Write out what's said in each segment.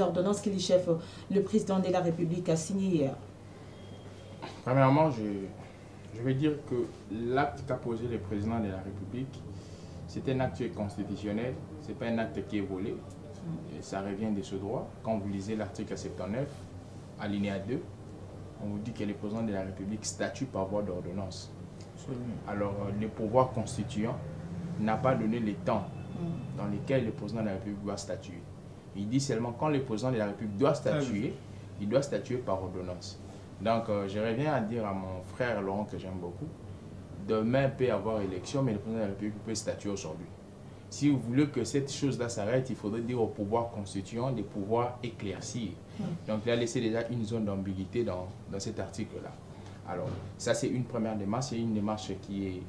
ces ordonnances que le chef, le président de la République a signées hier? Premièrement, je vais dire que l'acte qu'a posé le président de la République, c'est un acte constitutionnel, ce n'est pas un acte qui est volé. Et ça revient de ce droit. Quand vous lisez l'article 79, alinéa 2, on vous dit que le président de la République statue par voie d'ordonnance. Alors, le pouvoir constituant n'a pas donné les temps dans lesquels le président de la République doit statuer. Il dit seulement quand le président de la République doit statuer, il doit statuer par ordonnance. Donc, je reviens à dire à mon frère Laurent, que j'aime beaucoup, demain peut y avoir élection, mais le président de la République peut statuer aujourd'hui. Si vous voulez que cette chose-là s'arrête, il faudrait dire au pouvoir constituant de pouvoir éclaircir. Donc, il a laissé déjà une zone d'ambiguïté dans cet article-là. Alors, ça, c'est une première démarche. C'est une démarche qui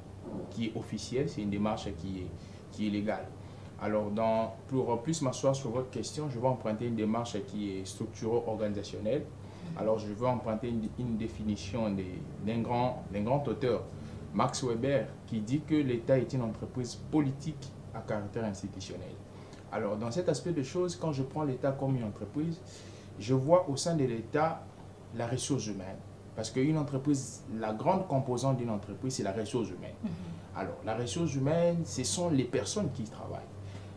est officielle, c'est une démarche qui est légale. Alors, pour plus m'asseoir sur votre question, je vais emprunter une démarche qui est structuro-organisationnelle. Alors, je vais emprunter une définition d'un grand auteur, Max Weber, qui dit que l'État est une entreprise politique à caractère institutionnel. Alors, dans cet aspect de choses, quand je prends l'État comme une entreprise, je vois au sein de l'État la ressource humaine. Parce qu'une entreprise, la grande composante d'une entreprise, c'est la ressource humaine. Alors, la ressource humaine, ce sont les personnes qui y travaillent.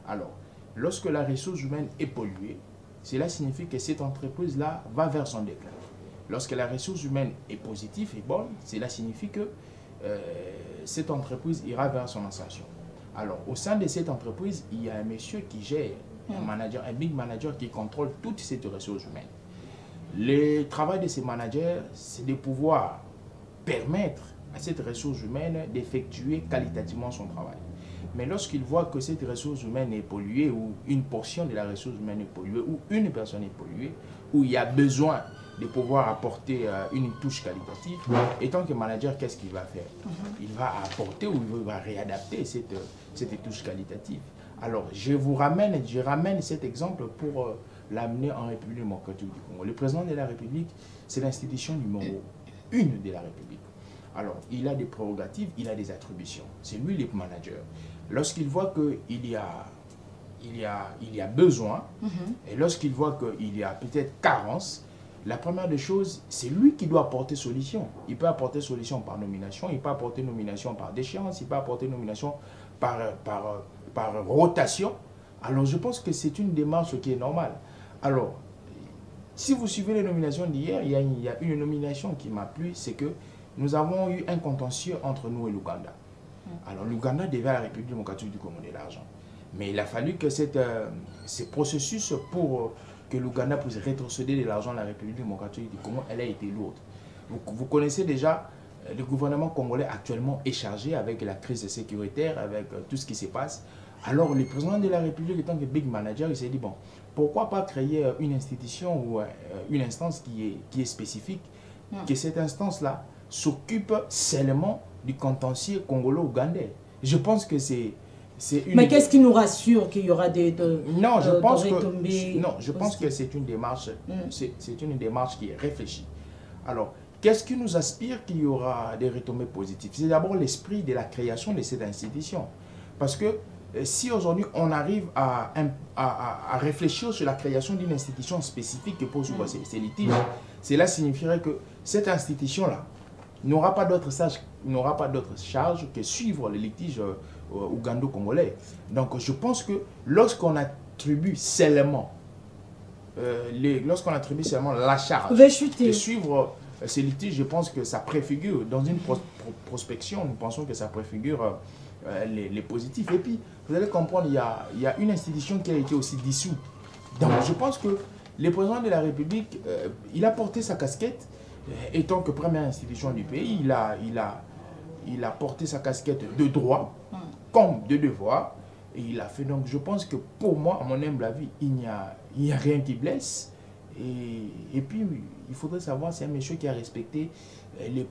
Alors, lorsque la ressource humaine est polluée, cela signifie que cette entreprise-là va vers son déclin. Lorsque la ressource humaine est positive et bonne, cela signifie que cette entreprise ira vers son ascension. Alors, au sein de cette entreprise, il y a un monsieur qui gère, un big manager qui contrôle toutes ces ressources humaines. Le travail de ces managers, c'est de pouvoir permettre à cette ressource humaine d'effectuer qualitativement son travail. Mais lorsqu'il voit que cette ressource humaine est polluée, ou une portion de la ressource humaine est polluée, ou une personne est polluée, où il y a besoin de pouvoir apporter une touche qualitative, et tant que manager, qu'est-ce qu'il va faire? Il va apporter ou il va réadapter cette touche qualitative. Alors, je ramène cet exemple pour l'amener en République démocratique du Congo. Le président de la République, c'est l'institution numéro 1 de la République. Alors, il a des prérogatives, il a des attributions. C'est lui le manager. Lorsqu'il voit qu'il y a besoin, et lorsqu'il voit qu'il y a peut-être carence, la première des choses, c'est lui qui doit apporter solution. Il peut apporter solution par nomination, il peut apporter nomination par déchéance, il peut apporter nomination par rotation. Alors, je pense que c'est une démarche qui est normale. Alors, si vous suivez les nominations d'hier, il y a une nomination qui m'a plu, c'est que nous avons eu un contentieux entre nous et l'Ouganda. Alors, l'Ouganda devait à la République démocratique du Congo de l'argent. Mais il a fallu que ce processus pour que l'Ouganda puisse rétrocéder de l'argent à la République démocratique du Congo, elle a été lourde. Vous connaissez déjà, le gouvernement congolais actuellement est chargé avec la crise sécuritaire, avec tout ce qui se passe. Alors, le président de la République, étant que big manager, il s'est dit, bon, pourquoi pas créer une institution ou une instance qui est spécifique, que cette instance-là s'occupe seulement du contentieux congolo-ougandais. Je pense que c'est une... Mais qu'est-ce qui nous rassure qu'il y aura Non, je pense que c'est une démarche, c'est une démarche qui est réfléchie. Alors, qu'est-ce qui nous aspire qu'il y aura des retombées positives? C'est d'abord l'esprit de la création de cette institution. Parce que si aujourd'hui on arrive à réfléchir sur la création d'une institution spécifique qui pose ces litiges, cela signifierait que cette institution-là n'aura pas d'autre charge que suivre les litiges ougando-congolais. Donc je pense que lorsqu'on attribue seulement la charge de suivre ces litiges, je pense que ça préfigure, dans une prospection, nous pensons que ça préfigure les positifs. Et puis, vous allez comprendre, il y a une institution qui a été aussi dissoute. Donc je pense que le président de la République, il a porté sa casquette, étant que première institution du pays, il a porté sa casquette de droit comme de devoir, et il a fait. Donc je pense que pour moi, à mon humble avis, il n'y a rien qui blesse, et puis il faudrait savoir, c'est un monsieur qui a respecté les